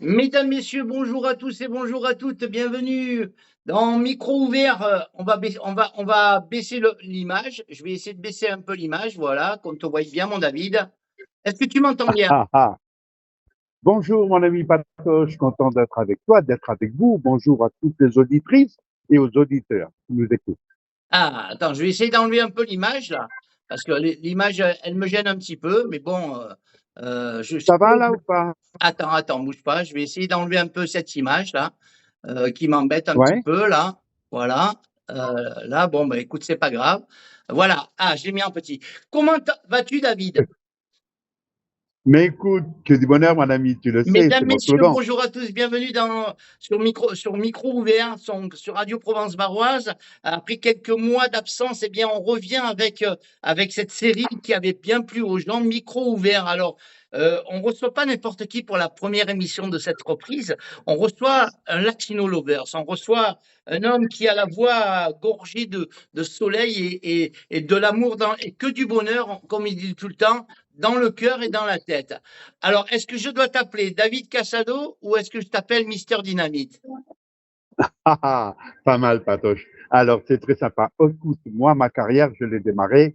Mesdames, Messieurs, bonjour à tous et bonjour à toutes. Bienvenue dans Micro ouvert. On va baisser l'image. Je vais essayer de baisser un peu l'image, voilà, qu'on te voie bien, mon David. Est-ce que tu m'entends bien? Ah, ah. Bonjour mon ami Patoche, content d'être avec toi, d'être avec vous. Bonjour à toutes les auditrices et aux auditeurs qui nous écoutent. Ah, attends, je vais essayer d'enlever un peu l'image là, parce que l'image, elle me gêne un petit peu, mais bon, je sais Ça pas. va là ou pas? Attends, bouge pas. Je vais essayer d'enlever un peu cette image là, qui m'embête un petit Ouais. peu là. Voilà. Là, bon, bah écoute, c'est pas grave. Voilà. Ah, je l'ai mis en petit. Comment vas-tu, David? Mais écoute, que du bonheur mon ami, tu le sais, Mesdames, c'est mon Messieurs, slogan. bonjour à tous, bienvenue sur Micro ouvert, sur Radio Provence Varoise. Après quelques mois d'absence, eh bien, on revient avec cette série qui avait bien plu aux gens, Micro ouvert. Alors, on ne reçoit pas n'importe qui pour la première émission de cette reprise. On reçoit un Latino Lovers, on reçoit un homme qui a la voix gorgée de soleil et de l'amour et que du bonheur, comme il dit tout le temps, dans le cœur et dans la tête. Alors, est-ce que je dois t'appeler David Casado ou est-ce que je t'appelle Mister Dynamite? Ah, ah, pas mal Patoche. Alors c'est très sympa. Écoute, moi ma carrière, je l'ai démarrée.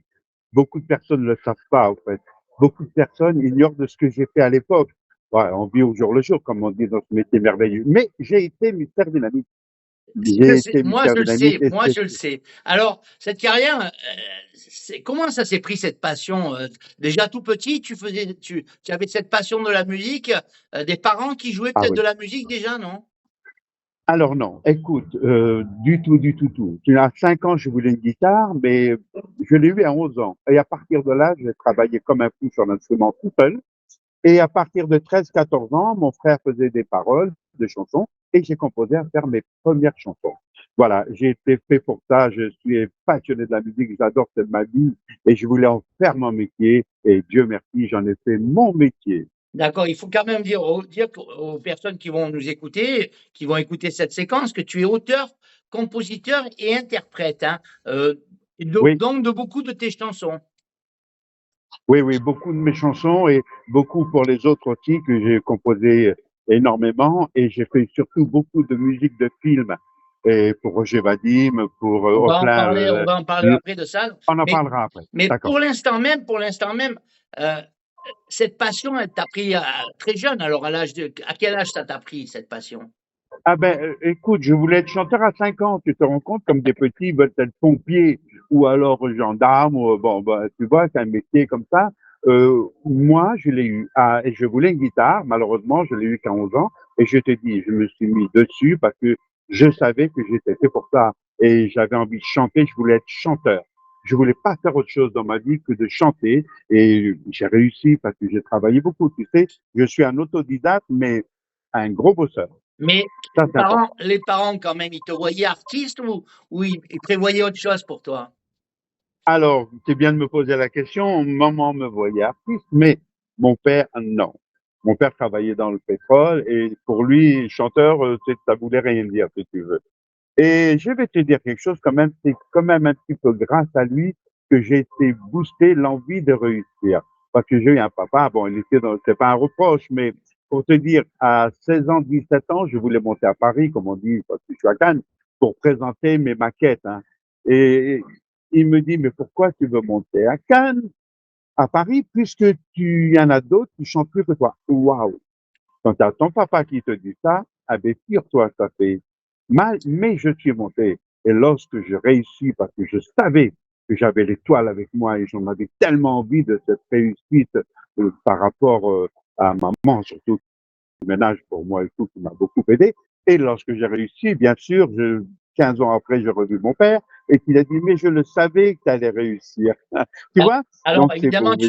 Beaucoup de personnes ne le savent pas en fait. Beaucoup de personnes ignorent de ce que j'ai fait à l'époque. Ouais, on vit au jour le jour, comme on dit dans ce métier merveilleux. Mais j'ai été Mister Dynamite. J'ai été Moi, Mister je le sais, Dynamite et moi, c'est je le sais. Alors, cette carrière, comment ça s'est pris cette passion? Déjà tout petit, tu avais cette passion de la musique, des parents qui jouaient ah peut-être oui. de la musique déjà, non? Alors non, écoute, du tout, du tout, tout. À 5 ans, je voulais une guitare, mais je l'ai eu à 11 ans. Et à partir de là, j'ai travaillé comme un fou sur l'instrument tout seul. Et à partir de 13, 14 ans, mon frère faisait des paroles, des chansons, et j'ai composé à faire mes premières chansons. Voilà, j'ai été fait pour ça, je suis passionné de la musique, j'adore cette ma vie, et je voulais en faire mon métier, et Dieu merci, j'en ai fait mon métier. D'accord, il faut quand même dire aux personnes qui vont nous écouter, qui vont écouter cette séquence, que tu es auteur, compositeur et interprète, hein, Oui, donc de beaucoup de tes chansons. oui, oui, beaucoup de mes chansons et beaucoup pour les autres aussi que j'ai composé énormément et j'ai fait surtout beaucoup de musique de film et pour Roger Vadim, pour Opla, On va en parler après de ça. on en Mais, parlera après. mais D'accord. pour l'instant même, euh, cette passion, elle t'a pris très jeune. Alors, à quel âge ça t'a pris, cette passion? Ah ben, écoute, je voulais être chanteur à 5 ans, tu te rends compte, comme des petits veulent être pompiers ou alors gendarme, ou, bon, ben, tu vois, c'est un métier comme ça. Moi, je l'ai eu, et je voulais une guitare, malheureusement, je l'ai eu qu'à 11 ans, et je te dis, je me suis mis dessus parce que je savais que j'étais fait pour ça, et j'avais envie de chanter, je voulais être chanteur. Je voulais pas faire autre chose dans ma vie que de chanter, et j'ai réussi parce que j'ai travaillé beaucoup, tu sais, je suis un autodidacte, mais un gros bosseur. Mais Ça, c'est important. les parents, quand même, ils te voyaient artiste ou ils prévoyaient autre chose pour toi? Alors, c'est bien de me poser la question. Maman me voyait artiste, mais mon père, non. Mon père travaillait dans le pétrole et pour lui, chanteur, ça voulait rien dire, si tu veux. Et je vais te dire quelque chose quand même, c'est quand même un petit peu grâce à lui que j'ai été boosté l'envie de réussir. Parce que j'ai eu un papa, bon, c'est pas un reproche, mais pour te dire, à 16 ans, 17 ans, je voulais monter à Paris, comme on dit, parce que je suis à Cannes, pour présenter mes maquettes, hein. Et il me dit, mais pourquoi tu veux monter à Cannes, à Paris, puisque tu y en as d'autres qui chantent plus que toi? Waouh! Quand tu as ton papa qui te dit ça, ah ben, tire-toi, ça fait mal, mais je suis monté. Et lorsque je réussis, parce que je savais que j'avais l'étoile avec moi et j'en avais tellement envie de cette réussite par rapport à maman, surtout qui ménage pour moi et tout, qui m'a beaucoup aidé. Et lorsque j'ai réussi, bien sûr, 15 ans après, j'ai revu mon père et il a dit, mais je le savais que tu allais réussir. Tu Ah, vois? alors Donc, c'est évidemment, pour,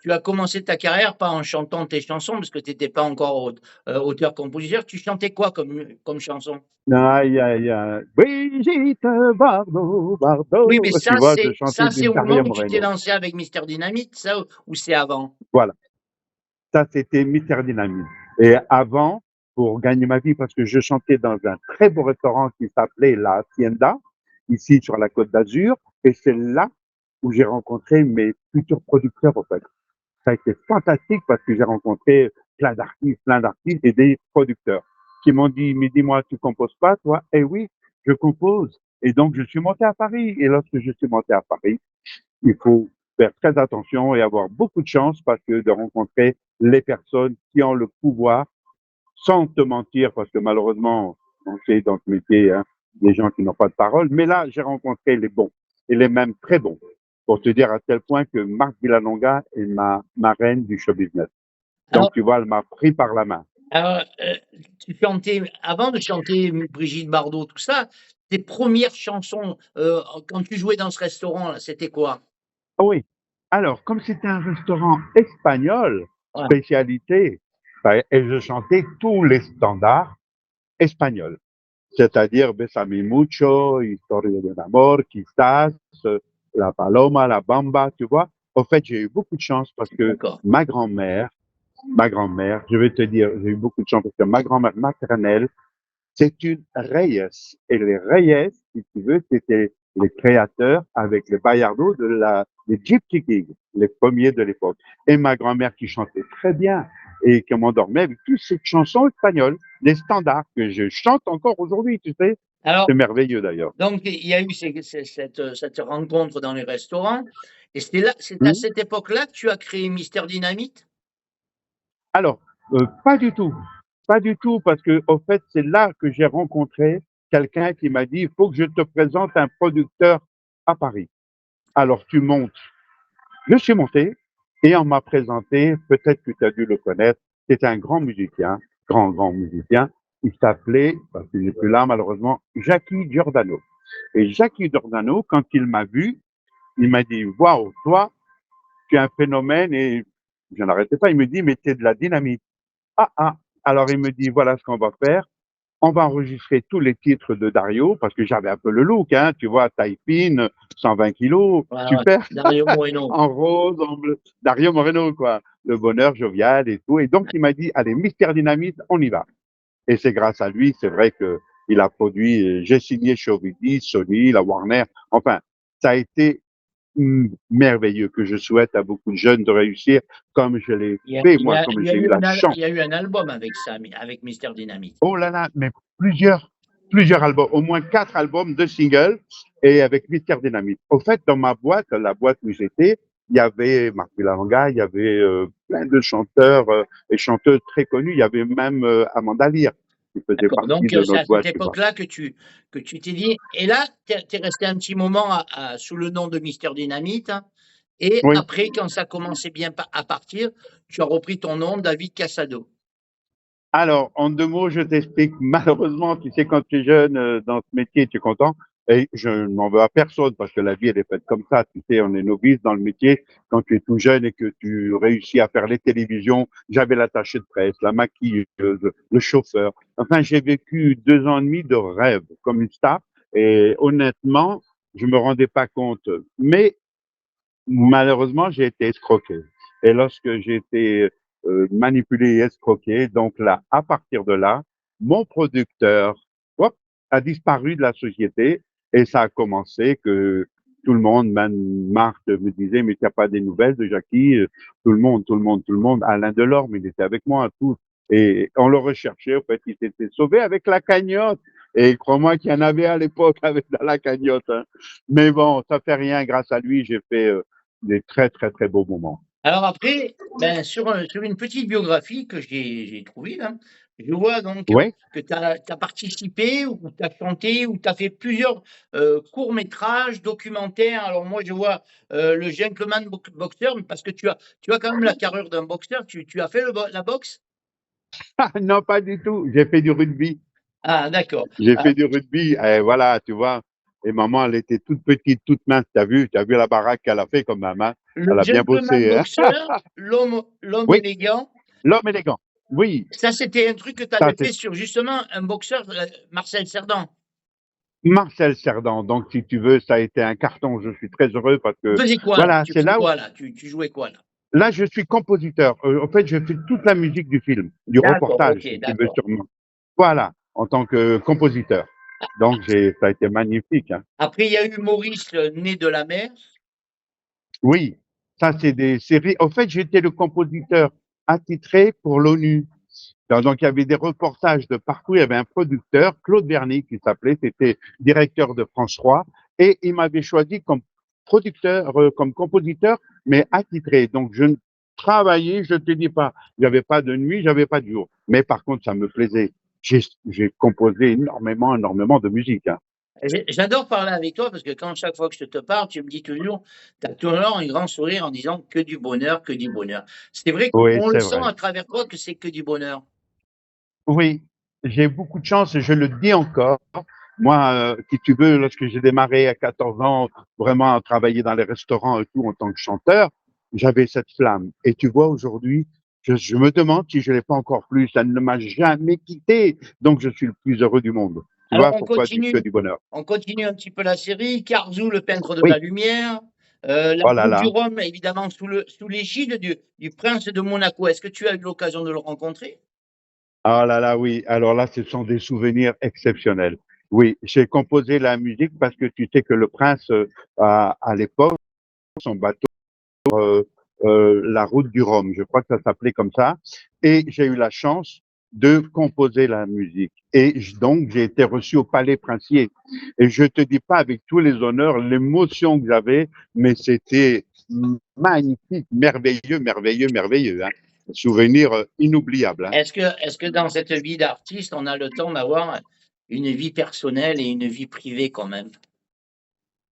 tu as commencé ta carrière pas en chantant tes chansons, parce que tu étais pas encore auteur-compositeur. Tu chantais quoi comme chanson? aïe, aïe, aïe. Brigitte Bardot, Oui, mais Bardot. Tu vois, je chantais ça, c'est du au moment Daria où tu t'es Moreno. lancé avec Mister Dynamite, ça, ou c'est avant? Voilà. Ça, c'était Mister Dynamite. Et avant, pour gagner ma vie, parce que je chantais dans un très beau restaurant qui s'appelait La Hacienda, ici sur la Côte d'Azur. Et c'est là où j'ai rencontré mes futurs producteurs, en fait. Ça a été fantastique parce que j'ai rencontré plein d'artistes et des producteurs qui m'ont dit, mais dis-moi, tu composes pas, toi? Eh oui, je compose. Et donc, je suis monté à Paris. Et lorsque je suis monté à Paris, il faut faire très attention et avoir beaucoup de chance parce que de rencontrer les personnes qui ont le pouvoir sans te mentir, parce que malheureusement, on sait dans ce métier, hein, des gens qui n'ont pas de parole. Mais là, j'ai rencontré les bons et les mêmes très bons. Pour te dire à tel point que Marc Villalonga est ma reine du show business. Donc, Alors, tu vois, elle m'a pris par la main. alors, tu chantais, avant de chanter Brigitte Bardot, tout ça, tes premières chansons, quand tu jouais dans ce restaurant-là, c'était quoi? Ah oui. Alors, comme c'était un restaurant espagnol, Ouais, spécialité, ben, et je chantais tous les standards espagnols. C'est-à-dire Bésame mucho, Historia de amor, Quizás, La Paloma, La Bamba, tu vois. Au fait, j'ai eu beaucoup de chance parce que d'accord. ma grand-mère, je vais te dire, j'ai eu beaucoup de chance parce que ma grand-mère maternelle, c'est une Reyes. Et les Reyes, si tu veux, c'était les créateurs avec les Bayardo des Gypsy Kings, les premiers de l'époque. Et ma grand-mère qui chantait très bien et qui m'endormait avec toutes ces chansons espagnoles, des standards que je chante encore aujourd'hui, tu sais. Alors, C'est merveilleux d'ailleurs. donc il y a eu cette rencontre dans les restaurants et c'est à Hmm. cette époque-là que tu as créé Mister Dynamite? Alors, pas du tout. Pas du tout, parce que, au fait, c'est là que j'ai rencontré quelqu'un qui m'a dit, il faut que je te présente un producteur à Paris. Alors, tu montes. Je suis monté et on m'a présenté, peut-être que tu as dû le connaître, c'est un grand musicien, grand musicien. Il s'appelait, parce qu'il n'est plus là malheureusement, Jackie Giordano. Et Jackie Giordano, quand il m'a vu, il m'a dit, waouh, toi, tu es un phénomène et je n'arrêtais pas. Il me dit, mais tu es de la dynamite. Ah, ah. Alors il me dit, voilà ce qu'on va faire. On va enregistrer tous les titres de Dario, parce que j'avais un peu le look, hein, tu vois, taille fine, 120 kilos, Voilà, super, Dario Moreno. en rose, en bleu. Dario Moreno, quoi. Le bonheur jovial et tout. Et donc, il m'a dit, allez, Mister Dynamite, on y va. Et c'est grâce à lui, c'est vrai que il a produit, j'ai signé chez Ovidis, Sony, la Warner. Enfin, ça a été merveilleux que je souhaite à beaucoup de jeunes de réussir comme je l'ai fait, moi, comme j'ai eu la chance. Il y a eu un album avec ça, avec Mister Dynamite. Oh là là, mais plusieurs albums, au moins 4 albums, 2 singles, et avec Mister Dynamite. Au fait, dans ma boîte, la boîte où j'étais, il y avait Marc Villalonga, il y avait plein de chanteurs et chanteuses très connus. Il y avait même Amanda Lear, qui faisait D'accord, partie donc de c'est à notre cette boîte, tu vois. époque-là que tu t'es dit et là, tu es resté un petit moment sous le nom de Mister Dynamite, hein, et Oui. après quand ça commençait bien à partir, tu as repris ton nom, David Casado. Alors, en 2 mots, je t'explique. Malheureusement, tu sais, quand tu es jeune dans ce métier, tu es content. Et je n'en veux à personne parce que la vie, elle est faite comme ça. Tu sais, on est novice dans le métier. Quand tu es tout jeune et que tu réussis à faire les télévisions, j'avais l'attaché de presse, la maquilleuse, le chauffeur. Enfin, j'ai vécu 2 ans et demi de rêve comme une star. Et honnêtement, je me rendais pas compte. Mais malheureusement, j'ai été escroqué. Et lorsque j'ai été manipulé et escroqué, donc là, à partir de là, mon producteur hop, a disparu de la société et ça a commencé que tout le monde, même Marc me disait, mais tu n'as pas des nouvelles de Jackie? Tout le monde. Alain Delorme, il était avec moi, tout. Et on le recherchait, en fait, il s'était sauvé avec la cagnotte. Et crois-moi qu'il y en avait à l'époque avec la cagnotte. Hein. Mais bon, ça fait rien. Grâce à lui, j'ai fait des très, très, très beaux moments. Alors après, ben, sur une petite biographie que j'ai trouvée là, je vois donc Oui, que tu as participé ou tu as chanté ou tu as fait plusieurs courts-métrages, documentaires. Alors moi, je vois le Gentleman Boxer, parce que tu as quand même la carrure d'un boxeur. Tu as fait la boxe? non, pas du tout. J'ai fait du rugby. Ah, d'accord. J'ai Ah, fait du rugby. Et voilà, tu vois. Et maman, elle était toute petite, toute mince. T'as vu la baraque qu'elle a fait comme maman. le Elle a bien Gentleman bossé, hein. Boxer, l'homme Oui, élégant. l'homme élégant. Oui, Ça, c'était un truc que tu ça avais c'est fait sur justement un boxeur, Marcel Cerdan. Marcel Cerdan. Donc, si tu veux, ça a été un carton. Je suis très heureux parce Tu que, faisais quoi là? voilà, Tu c'est faisais là où, quoi là? Tu jouais quoi là? là, je suis compositeur. En fait, je fais toute la musique du film, du D'accord, reportage, OK, si tu veux, d'accord. sur moi. Voilà, en tant que compositeur. Donc, ça a été magnifique, hein. Après, il y a eu Maurice, né de la mer. Oui, ça c'est des séries. En fait, j'étais le compositeur attitré pour l'ONU. Donc, il y avait des reportages de partout. Il y avait un producteur, Claude Berny, qui s'appelait, c'était directeur de France 3, et il m'avait choisi comme producteur, comme compositeur, mais attitré. Donc, je travaillais, je te dis pas, j'avais pas de nuit, j'avais pas de jour. Mais par contre, ça me plaisait. J'ai composé énormément de musique, hein. J'adore parler avec toi parce que quand chaque fois que je te parle, tu me dis toujours, tu as toujours un grand sourire en disant que du bonheur, que du bonheur. C'est vrai Oui, qu'on le c'est sent vrai. à travers toi que c'est que du bonheur. Oui, j'ai beaucoup de chance et je le dis encore. Moi, si tu veux, lorsque j'ai démarré à 14 ans, vraiment à travailler dans les restaurants et tout en tant que chanteur, j'avais cette flamme. Et tu vois, aujourd'hui, je me demande si je l'ai pas encore plus. Ça ne m'a jamais quitté. Donc, je suis le plus heureux du monde. Tu Alors vois, pourquoi que du bonheur? on continue un petit peu la série. Carzou, le peintre de la Oui, lumière, la oh là route du là. Rhum, évidemment sous l'égide du prince de Monaco. Est-ce que tu as eu l'occasion de le rencontrer? Ah là là, oui. Alors là, ce sont des souvenirs exceptionnels. Oui, j'ai composé la musique parce que tu sais que le prince, à l'époque, son bateau, la route du Rhum, je crois que ça s'appelait comme ça, et j'ai eu la chance de composer la musique. Et donc, j'ai été reçu au Palais Princier. Et je te dis pas avec tous les honneurs, l'émotion que j'avais, mais c'était magnifique, merveilleux, hein. Souvenir inoubliable, hein. Est-ce que dans cette vie d'artiste, on a le temps d'avoir une vie personnelle et une vie privée quand même?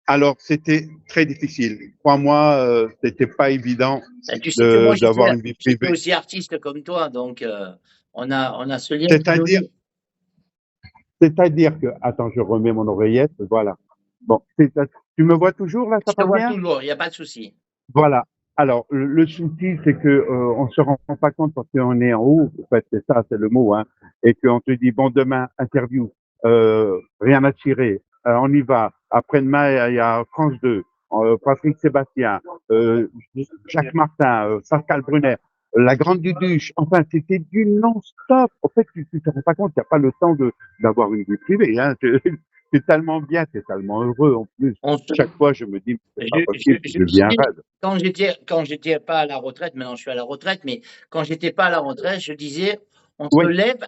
Alors, c'était très difficile. Crois-moi, c'était pas évident Tu sais que moi, d'avoir une vie j'étais privée. aussi artiste comme toi, donc on a ce lien qui nous C'est-à-dire, lie. c'est-à-dire que, attends, je remets mon oreillette, voilà. Bon, tu me vois toujours là, Je ça te passe vois bien? toujours, il n'y a pas de souci. Voilà. Alors, le souci, c'est que on se rend pas compte parce qu'on est en haut. En fait, c'est ça, c'est le mot, hein. Et qu'on te dit bon, demain interview, rien à tirer, on y va. Après-demain, il y a France 2, Patrick Sébastien, Jacques Martin, Pascal Brunner, la Grande Duduche. Enfin, c'était du non-stop. En fait, tu te rends pas compte qu'il n'y a pas le temps de d'avoir une vie privée, hein. C'est tellement bien, c'est tellement heureux en plus. On se- Chaque fois, je me dis c'est pas possible, je je me vis un souviens, rêve. quand j'étais pas à la retraite, maintenant je suis à la retraite, mais quand j'étais pas à la retraite, je disais, on se Oui, lève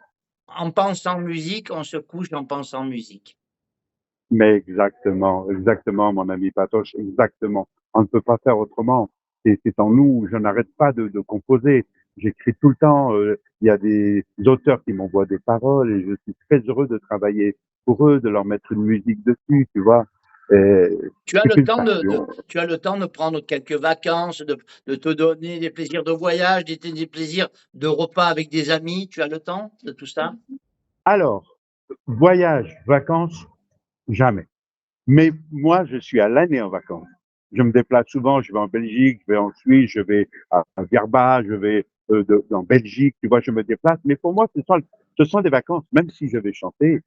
en pensant musique, on se couche en pensant musique. mais exactement, mon ami Patoche, exactement. On ne peut pas faire autrement. C'est en nous. Je n'arrête pas de composer. J'écris tout le temps. Il y a des auteurs qui m'envoient des paroles et je suis très heureux de travailler pour eux, de leur mettre une musique dessus, tu vois. Et Tu as c'est le une temps passion. tu as le temps de prendre quelques vacances, de te donner des plaisirs de voyage, des plaisirs de repas avec des amis. Tu as le temps de tout ça? Alors, voyage, vacances, jamais. Mais moi, je suis à l'année en vacances. Je me déplace souvent, je vais en Belgique, je vais en Suisse, je vais à Virba, je vais en Belgique, tu vois, je me déplace. Mais pour moi, ce sont des vacances, même si je vais chanter,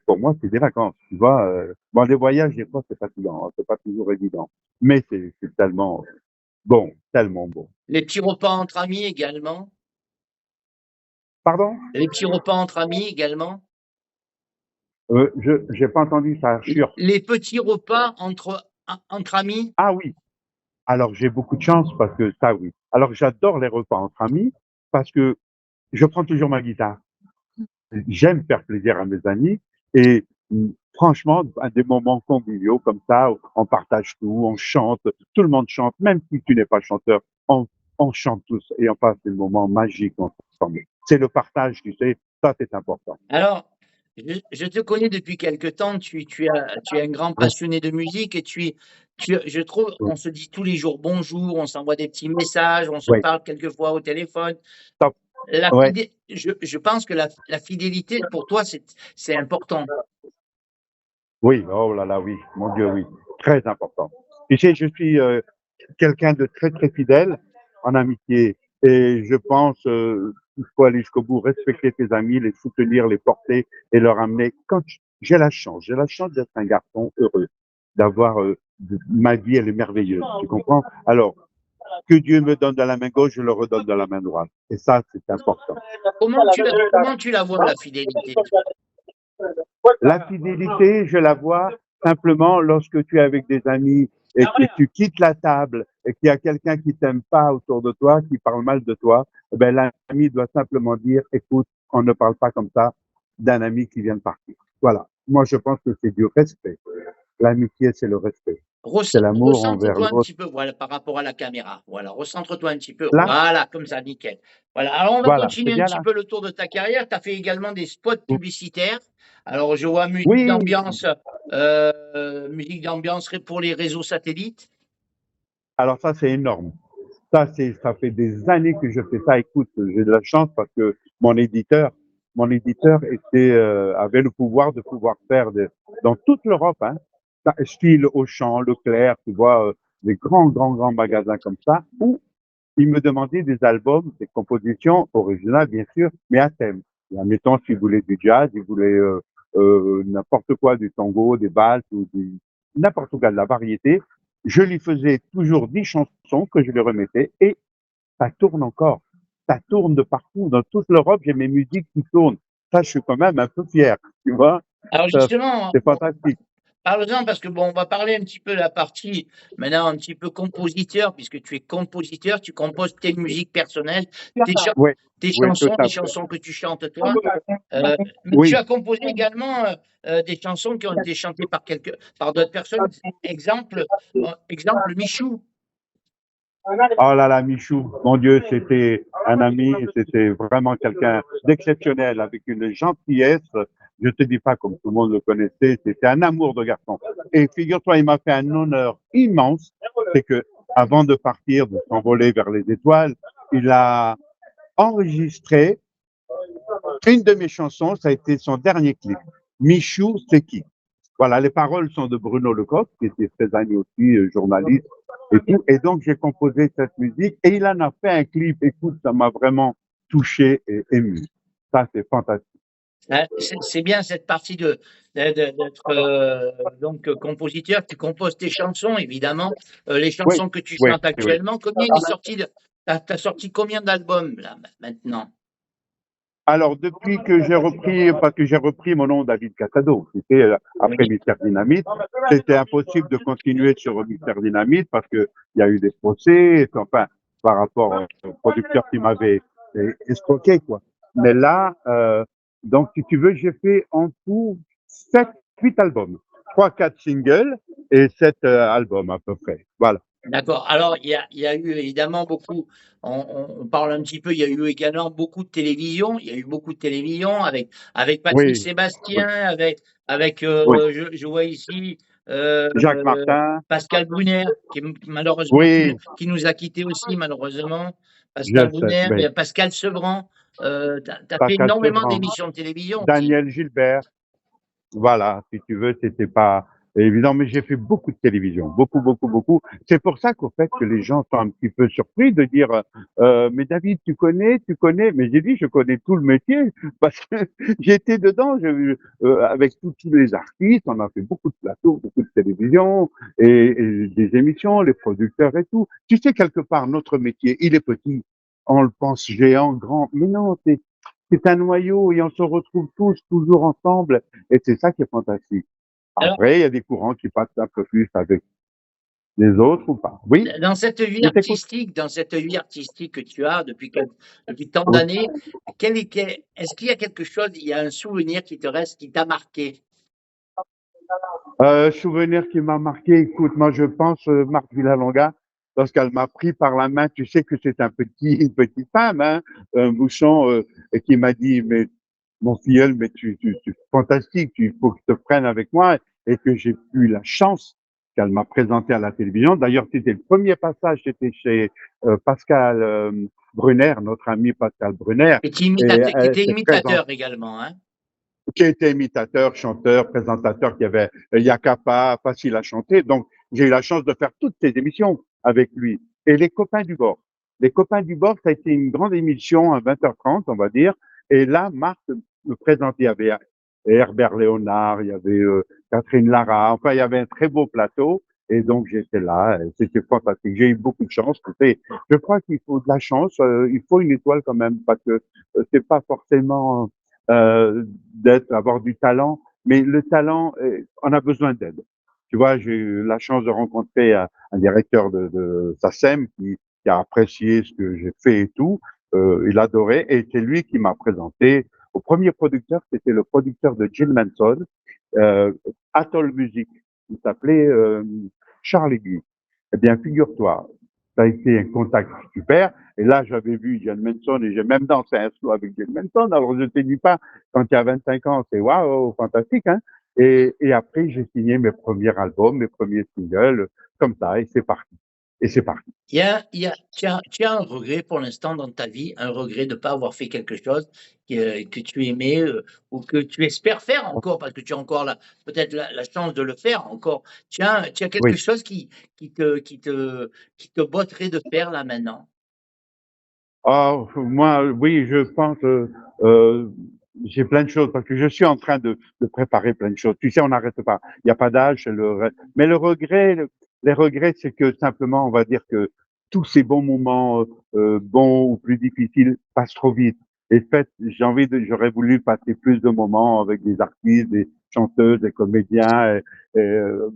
pour moi, c'est des vacances, tu vois. Bon, des voyages, des fois, c'est pas toujours évident. Mais c'est tellement bon, tellement bon. Les petits repas entre amis également? Pardon? Les petits repas entre amis également? J'ai pas entendu ça, sûr. Les petits repas entre amis? Ah oui, alors j'ai beaucoup de chance parce que ça, oui. Alors j'adore les repas entre amis parce que je prends toujours ma guitare. J'aime faire plaisir à mes amis et franchement, à des moments conviviaux comme ça, on partage tout, on chante, tout le monde chante, même si tu n'es pas chanteur, on chante tous et on passe des moments magiques ensemble. C'est le partage, tu sais, ça c'est important. Alors, je te connais depuis quelque temps, tu es un grand Oui, passionné de musique et je trouve, oui, on se dit tous les jours bonjour, on s'envoie des petits messages, on se oui, parle quelquefois au téléphone. top, ouais, Je pense que la fidélité pour toi, c'est important. oui, oh là là, oui, mon Dieu, oui, très important. Tu sais, je suis quelqu'un de très très fidèle en amitié et je pense qu'il faut aller jusqu'au bout, respecter tes amis, les soutenir, les porter et leur amener. Quand j'ai la chance d'être un garçon heureux, d'avoir ma vie, elle est merveilleuse, tu comprends? Alors que Dieu me donne dans la main gauche, je le redonne dans la main droite. Et ça, c'est important. Comment tu la vois, la fidélité? La fidélité, je la vois simplement lorsque tu es avec des amis et que tu quittes la table et qu'il y a quelqu'un qui t'aime pas autour de toi, qui parle mal de toi, eh ben, l'ami doit simplement dire, écoute, on ne parle pas comme ça d'un ami qui vient de partir. Voilà. Moi, je pense que c'est du respect. L'amitié, c'est le respect. C'est l'amour envers Recentre-toi un l'autre. petit peu, voilà, par rapport à la caméra. Voilà, recentre-toi un petit peu. Là, Voilà, comme ça, nickel. Voilà, alors on va voilà, c'est continuer un bien petit là. peu le tour de ta carrière. Tu as fait également des spots publicitaires. Alors, je vois Oui, musique d'ambiance pour les réseaux satellites. alors ça, c'est énorme. Ça fait des années que je fais ça. Écoute, j'ai de la chance parce que mon éditeur avait le pouvoir de pouvoir faire dans toute l'Europe, hein, style Auchan, Leclerc, tu vois, des grands magasins comme ça, où il me demandait des albums, des compositions originales, bien sûr, mais à thème. Et admettons, s'il voulait du jazz, il voulait n'importe quoi, du tango, des valses, n'importe quoi, de la variété. Je lui faisais toujours 10 chansons que je lui remettais et ça tourne encore. Ça tourne de partout. Dans toute l'Europe, j'ai mes musiques qui tournent. Ça, je suis quand même un peu fier, tu vois. Alors Ça, justement, c'est fantastique. parle-en parce que bon, on va parler un petit peu de la partie maintenant un petit peu compositeur, puisque tu es compositeur, tu composes tes musiques personnelles, tes, cha- Oui, tes oui, tout chansons, à les fait. chansons que tu chantes toi. Mais tu Oui. as composé également des chansons qui ont été chantées par d'autres personnes. Exemple Michou. Oh là là, Michou, mon Dieu, c'était un ami, c'était vraiment quelqu'un d'exceptionnel, avec une gentillesse. Je te dis pas comme tout le monde le connaissait, c'était un amour de garçon. Et figure-toi, il m'a fait un honneur immense, c'est que avant de partir, de s'envoler vers les étoiles, il a enregistré une de mes chansons, ça a été son dernier clip. Michou, c'est qui? Voilà, les paroles sont de Bruno Lecoq, qui était très ami aussi, journaliste et tout. Et donc, j'ai composé cette musique et il en a fait un clip. Écoute, ça m'a vraiment touché et ému. Ça, c'est fantastique. C'est bien cette partie d'être donc compositeur. Tu composes tes chansons, évidemment, les Oui, chansons que tu oui, chantes oui. actuellement. Combien il est sorti t'as sorti combien d'albums là maintenant? Alors, depuis que j'ai repris, parce que j'ai repris mon nom David Casado, c'était après Oui. Mystère Dynamite, c'était impossible de continuer sur Mystère Dynamite parce que il y a eu des procès, enfin, par rapport au producteur qui m'avait escroqué, quoi. Mais là, donc, si tu veux, j'ai fait en tout 7, 8 albums. 3, 4 singles et 7 albums à peu près. Voilà. D'accord. Alors, il y a eu évidemment beaucoup, on parle un petit peu, il y a eu également beaucoup de télévision. Il y a eu beaucoup de télévision avec Patrick Oui, oui, Sébastien, avec oui. je vois ici Jacques Martin, Pascal Brunner, malheureusement oui, qui nous a quittés aussi, malheureusement. Pascal je sais, Brunner, il y mais a Pascal Sevran. Tu as fait Pascal énormément Sevran. d'émissions de télévision aussi. Daniel Gilbert, voilà, si tu veux, c'était pas évident, mais j'ai fait beaucoup de télévision, beaucoup. C'est pour ça qu'au fait que les gens sont un petit peu surpris de dire, mais David, tu connais, mais j'ai dit, je connais tout le métier parce que j'étais dedans, avec tous les artistes, on a fait beaucoup de plateaux, beaucoup de télévision et des émissions, les producteurs et tout. Tu sais, quelque part, notre métier, il est petit, on le pense géant, grand, mais non, c'est un noyau et on se retrouve tous toujours ensemble et c'est ça qui est fantastique. Alors, Après, il y a des courants qui passent un peu plus avec les autres ou pas. Oui, je t'écoute. dans cette vie artistique que tu as depuis tant Oui. d'années, est-ce qu'il y a quelque chose, il y a un souvenir qui te reste, qui t'a marqué? Souvenir qui m'a marqué, écoute, moi je pense Marthe Villalonga, lorsqu'elle m'a pris par la main, tu sais que c'est une petite femme, hein, un bouchon, et qui m'a dit, mais mon filleul, mais tu es fantastique, il faut que tu te prennes avec moi, et que j'ai eu la chance qu'elle m'a présenté à la télévision. D'ailleurs, c'était le premier passage, c'était chez Pascal Brunner, notre ami Pascal Brunner, et Qui elle était s'est présentée imitateur également, hein? qui était imitateur, chanteur, présentateur, qui avait Yakapa, facile à chanter. Donc, j'ai eu la chance de faire toutes ces émissions avec lui. Et les copains du bord. Les copains du bord, ça a été une grande émission à 20h30, on va dire. Et là, Marc me présentait, il y avait Herbert Léonard, il y avait Catherine Lara. Enfin, il y avait un très beau plateau. Et donc, j'étais là. C'était fantastique. J'ai eu beaucoup de chance. Je crois qu'il faut de la chance. Il faut une étoile quand même parce que c'est pas forcément avoir du talent, mais le talent, on a besoin d'aide. Tu vois, j'ai eu la chance de rencontrer un directeur de SACEM qui a apprécié ce que j'ai fait et tout. Il adorait et c'est lui qui m'a présenté au premier producteur, c'était le producteur de Jill Manson, euh, Atoll Music. Il s'appelait Charles Guy. Eh bien, figure-toi, ça a été un contact super. Et là, j'avais vu Jill Manson et j'ai même dansé un slow avec Jill Manson. Alors, je ne te dis pas, quand il y a 25 ans, c'est waouh, fantastique, hein. Et après, j'ai signé mes premiers albums, mes premiers singles, comme ça, et c'est parti. Et c'est parti. Tu as un regret pour l'instant dans ta vie, un regret de ne pas avoir fait quelque chose que tu aimais ou que tu espères faire encore, parce que tu as encore peut-être la chance de le faire encore. Tu as quelque Oui. chose qui te, qui te, qui te botterait de faire là maintenant. Ah, moi, oui, je pense, euh, j'ai plein de choses parce que je suis en train de préparer plein de choses. Tu sais, on n'arrête pas. Il n'y a pas d'âge, mais le regret, les regrets, c'est que simplement, on va dire que tous ces bons moments, bons ou plus difficiles, passent trop vite. Et fait, j'aurais voulu passer plus de moments avec des artistes, des chanteuses, des comédiens,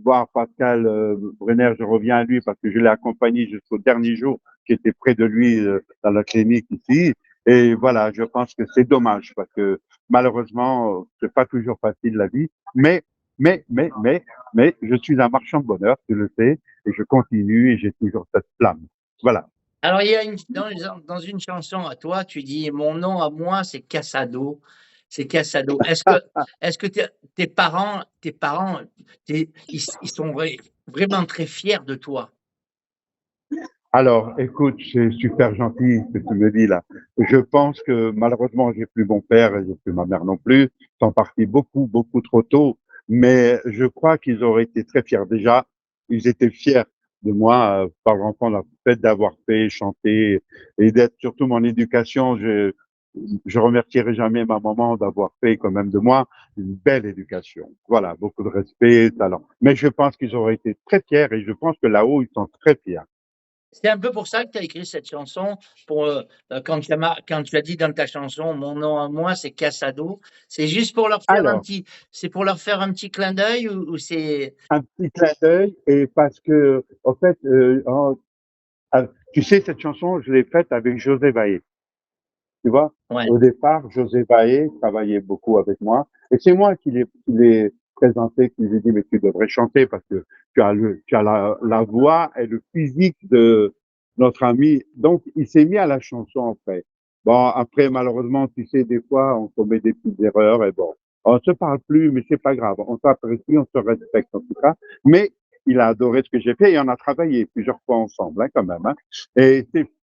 voir Pascal Brenner, je reviens à lui parce que je l'ai accompagné jusqu'au dernier jour qui était près de lui dans la clinique ici. Et voilà, je pense que c'est dommage parce que malheureusement, c'est pas toujours facile la vie, mais, je suis un marchand de bonheur, tu le sais, et je continue et j'ai toujours cette flamme. Voilà. Alors, il y a dans une chanson à toi, tu dis, mon nom à moi, c'est Cassado. C'est Cassado. Est-ce que tes parents, ils sont vraiment très fiers de toi? Alors, écoute, c'est super gentil ce que tu me dis là. Je pense que malheureusement, j'ai plus mon père et j'ai plus ma mère non plus. Ils sont partis beaucoup, beaucoup trop tôt. Mais je crois qu'ils auraient été très fiers. Déjà, ils étaient fiers de moi, par exemple, le fait d'avoir fait chanter et d'être surtout mon éducation. Je remercierai jamais ma maman d'avoir fait quand même de moi une belle éducation. Voilà, beaucoup de respect, talent. Mais je pense qu'ils auraient été très fiers et je pense que là-haut, ils sont très fiers. C'est un peu pour ça que tu as écrit cette chanson, quand tu as dit dans ta chanson, mon nom à moi, c'est Cassado. C'est juste pour leur faire Alors, c'est pour leur faire un petit clin d'œil ou c'est, un petit clin d'œil et parce que, en fait, tu sais, cette chanson, je l'ai faite avec José Baé. Tu vois, ouais. au départ, José Baé travaillait beaucoup avec moi et c'est moi qui l'ai présenté, qui lui ai dit, mais tu devrais chanter parce que tu as la voix et le physique de notre ami. Donc, il s'est mis à la chanson en fait. Bon, après, malheureusement, tu sais, des fois, on commet des petites erreurs et bon, on se parle plus, mais c'est pas grave. On s'apprécie, on se respecte en tout cas. Mais il a adoré ce que j'ai fait et on a travaillé plusieurs fois ensemble, hein, quand même, hein. Et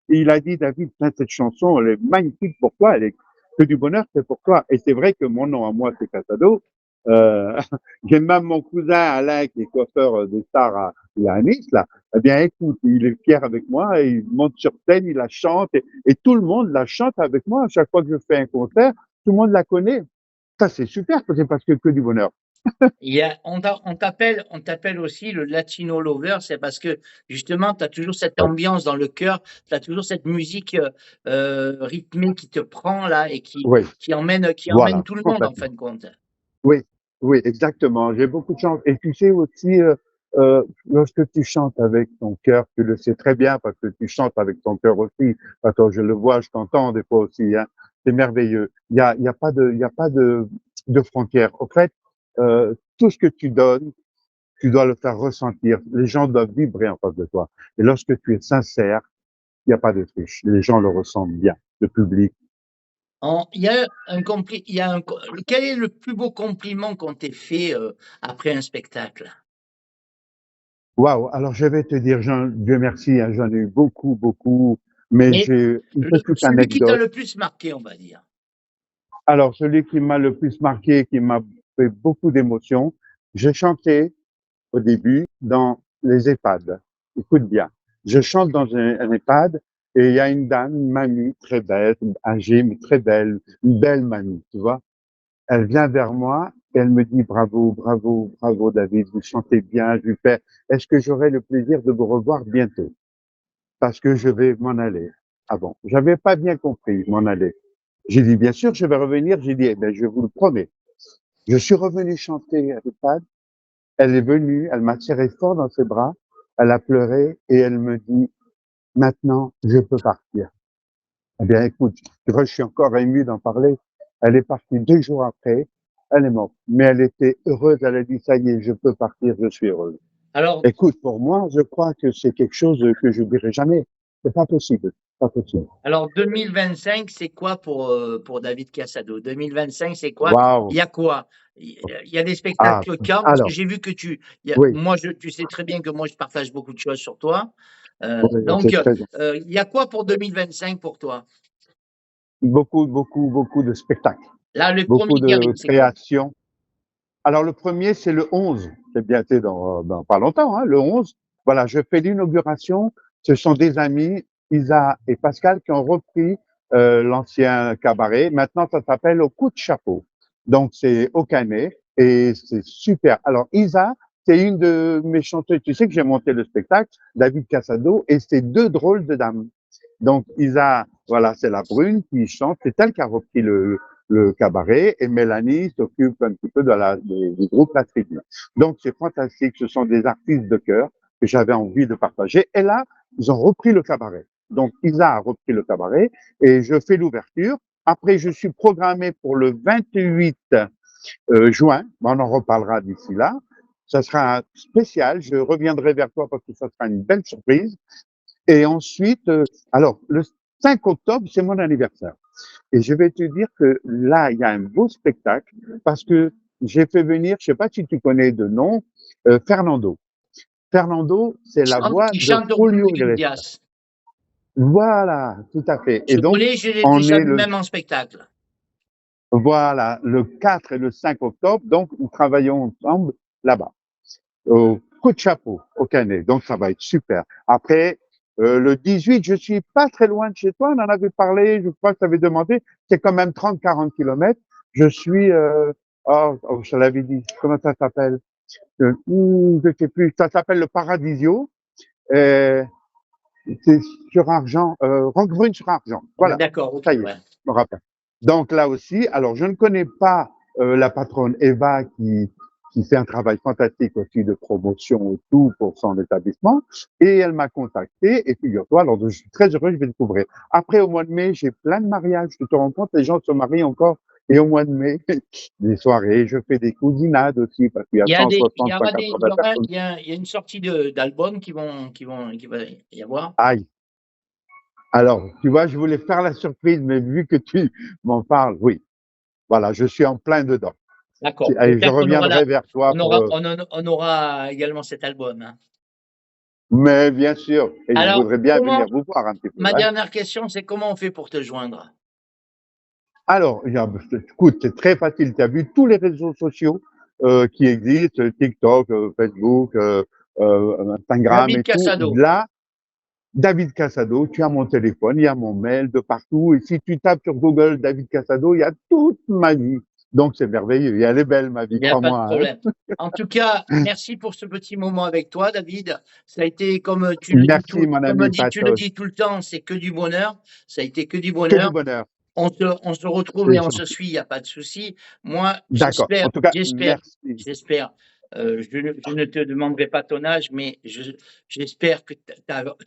il a dit, David, cette chanson, elle est magnifique pour toi, elle est que du bonheur, c'est pour toi. Et c'est vrai que mon nom à moi, c'est Casado. Euh, j'ai même mon cousin Alain, qui est coiffeur des stars à Nice, là. Eh bien, écoute, il est fier avec moi, et il monte sur scène, il la chante, et tout le monde la chante avec moi. À chaque fois que je fais un concert, tout le monde la connaît. Ça, c'est super, c'est parce que du bonheur. On t'appelle aussi le Latino Lover, c'est parce que justement, tu as toujours cette Ouais. ambiance dans le cœur, tu as toujours cette musique rythmée qui te prend là et Oui, qui emmène voilà, tout le monde en fin complètement. de compte. Oui, oui, exactement. J'ai beaucoup de chance. Et tu sais aussi, lorsque tu chantes avec ton cœur, tu le sais très bien parce que tu chantes avec ton cœur aussi. Attends, je le vois, je t'entends des fois aussi, hein. C'est merveilleux. Il y a pas de frontières. Au fait, tout ce que tu donnes, tu dois le faire ressentir. Les gens doivent vibrer en face de toi. Et lorsque tu es sincère, il n'y a pas de triche. Les gens le ressentent bien. Le public. Il y a quel est le plus beau compliment qu'on t'ait fait après un spectacle? Waouh! Alors je vais te dire, Dieu merci, hein, j'en ai eu beaucoup, beaucoup, mais Mais j'ai une petite celui qui t'a anecdote. le plus marqué, on va dire. Alors celui qui m'a le plus marqué, qui m'a fait beaucoup d'émotions, j'ai chanté au début dans les EHPAD. Écoute bien, je chante dans un EHPAD et il y a une dame, une mamie très belle, âgée, mais très belle, une belle mamie, tu vois? Elle vient vers moi et elle me dit: «Bravo, bravo, bravo David, vous chantez bien». Je lui fais: «Est-ce que j'aurai le plaisir de vous revoir bientôt?» Parce que je vais m'en aller. Ah bon, j'avais pas bien compris, je m'en allais. J'ai dit, bien sûr, je vais revenir. J'ai dit, eh ben, je vous le promets. Je suis revenu chanter à l'EHPAD Elle est venue, elle m'a serré fort dans ses bras, elle a pleuré et elle me dit: «Maintenant, je peux partir». Eh bien, écoute, tu vois, je suis encore ému d'en parler. Elle est partie 2 jours après, elle est morte. Mais elle était heureuse, elle a dit: «Ça y est, je peux partir, je suis heureuse». Alors, Écoute, pour moi, je crois que c'est quelque chose que j'oublierai jamais. C'est pas possible, pas possible. alors 2025, c'est quoi pour David Casado? 2025, c'est quoi? Waouh! Il y a quoi? Il y a des Ah, spectacles quand? Parce que alors, j'ai vu que oui, moi, tu sais très bien que moi, je partage beaucoup de choses sur toi. oui, Donc, c'est très il y a quoi pour 2025 pour toi? beaucoup, beaucoup, beaucoup de spectacles, Là, le beaucoup premier qui arrive, de c'est quoi? créations. Alors le premier, c'est le 11. C'est bien, c'est dans pas longtemps, hein, le 11. Voilà, je fais l'inauguration. Ce sont des amis, Isa et Pascal, qui ont repris l'ancien cabaret. Maintenant, ça s'appelle Au coup de chapeau. Donc c'est au Canet et c'est super. Alors Isa, c'est une de mes chanteuses. Tu sais que j'ai monté le spectacle, David Casado, et c'est deux drôles de dames. Donc Isa, voilà, c'est la brune qui chante. C'est elle qui a repris le cabaret et Mélanie s'occupe un petit peu du groupe La Tribu. Donc c'est fantastique, ce sont des artistes de cœur que j'avais envie de partager. Et là, ils ont repris le cabaret. Donc Isa a repris le cabaret et je fais l'ouverture. Après, je suis programmé pour le 28 juin. On en reparlera d'ici là. Ça sera spécial. Je reviendrai vers toi parce que ça sera une belle surprise. Et ensuite, alors, le 5 octobre, c'est mon anniversaire. Et je vais te dire que là, il y a un beau spectacle parce que j'ai fait venir, je sais pas si tu connais de nom, Fernando. Fernando, c'est la voix Qui de chante Orgullo Julio Iglesias. Iglesias. Voilà, tout à fait. Et Je donc, connais, je l'ai on déjà est vu le, même en spectacle. voilà, le 4 et le 5 octobre. Donc, nous travaillons ensemble là-bas, au coup de chapeau, au Canet. Donc, ça va être super. Après, le 18, je suis pas très loin de chez toi. On en avait parlé. Je crois que tu avais demandé. C'est quand même 30-40 kilomètres. Je suis, je te l'avais dit. Comment ça s'appelle? Je sais plus. Ça s'appelle le Paradisio. Euh, c'est sur Argent, Roquebrune sur Argent. Voilà. D'accord, ok, Ça y est, ouais. je me rappelle. Donc là aussi, alors je ne connais pas la patronne Eva qui fait un travail fantastique aussi de promotion et tout pour son établissement. Et elle m'a contacté et figure-toi, alors je suis très heureux, je vais découvrir. Après, au mois de mai, j'ai plein de mariages. Tu te rends compte, les gens se marient encore. Et au mois de mai, des soirées, je fais des cousinades aussi parce qu'il y a Il y a des, 160, 180 personnes. il y a une sortie d'albums qui va y avoir. Aïe. Alors, tu vois, je voulais faire la surprise, mais vu que tu m'en parles, oui. Voilà, je suis en plein dedans. D'accord. Allez, je J'espère reviendrai vers toi pour. on aura également cet album, hein. Mais bien sûr, et je Alors, voudrais bien venir vous voir un petit peu. ma Hein. dernière question, c'est comment on fait pour te joindre? Alors, écoute, c'est très facile. Tu as vu tous les réseaux sociaux qui existent, TikTok, Facebook, Instagram David et tout. Casado. Là, David Casado, tu as mon téléphone, il y a mon mail de partout. Et si tu tapes sur Google David Casado, il y a toute ma vie. Donc, c'est merveilleux. Et elle est belle, ma Il vie, n'y a pas de crois-moi. problème. En tout cas, merci pour ce petit moment avec toi, David. Ça a été, Merci, mon ami tu le Patos. dis tout le temps, c'est que du bonheur. Ça a été que du Que du bonheur. bonheur. On se retrouve C'est et on se gentil. suit, il n'y a pas de souci. Moi, D'accord. En tout cas, merci. j'espère, je ne te demanderai pas ton âge, mais j'espère que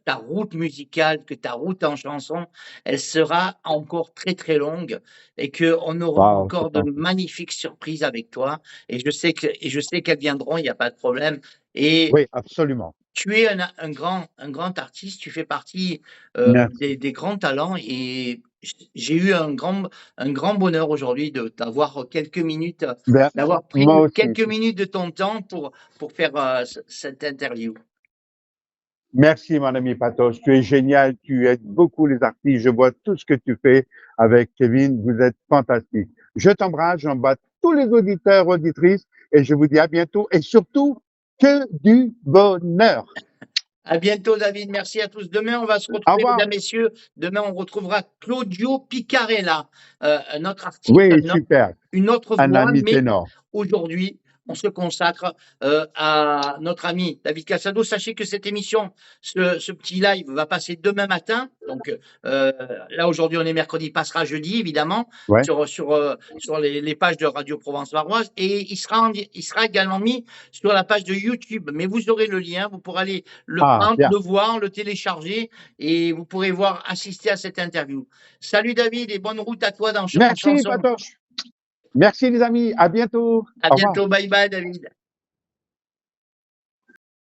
ta route musicale, que ta route en chanson, elle sera encore très, très longue et qu'on aura Waouh, c'est encore de gentil. magnifiques surprises avec toi. Et je sais qu'elles viendront, il n'y a pas de problème. Et Oui, absolument. tu es un grand artiste, tu fais partie Merci. des grands talents et j'ai eu un grand bonheur aujourd'hui de t'avoir Ben, d'avoir pris moi aussi. quelques minutes de ton temps pour faire cette interview. Merci, mon ami Patos. Tu es génial. Tu aides beaucoup les artistes. Je vois tout ce que tu fais avec Kevin. Vous êtes fantastique. Je t'embrasse. J'embrasse tous les auditeurs, auditrices et je vous dis à bientôt et surtout que du bonheur. À bientôt, David. Merci à tous. Demain, on va se Au retrouver, revoir. mesdames, messieurs. Demain, on retrouvera Claudio Picarella, un autre artiste, Oui, super. une autre Un voix, ami mais ténor. aujourd'hui, on se consacre à notre ami David Cassado. Sachez que cette émission, ce petit live va passer demain matin. Donc là, aujourd'hui, on est mercredi, il passera jeudi, évidemment, Ouais. sur les pages de Radio Provence Varoise. Et il sera également mis sur la page de YouTube. Mais vous aurez le lien, vous pourrez aller le prendre, bien. le voir, le télécharger et vous pourrez assister à cette interview. Salut David et bonne route à toi dans Merci, Chanson. Patoche. Merci les amis, à bientôt. À Au revoir. bientôt, bye bye David.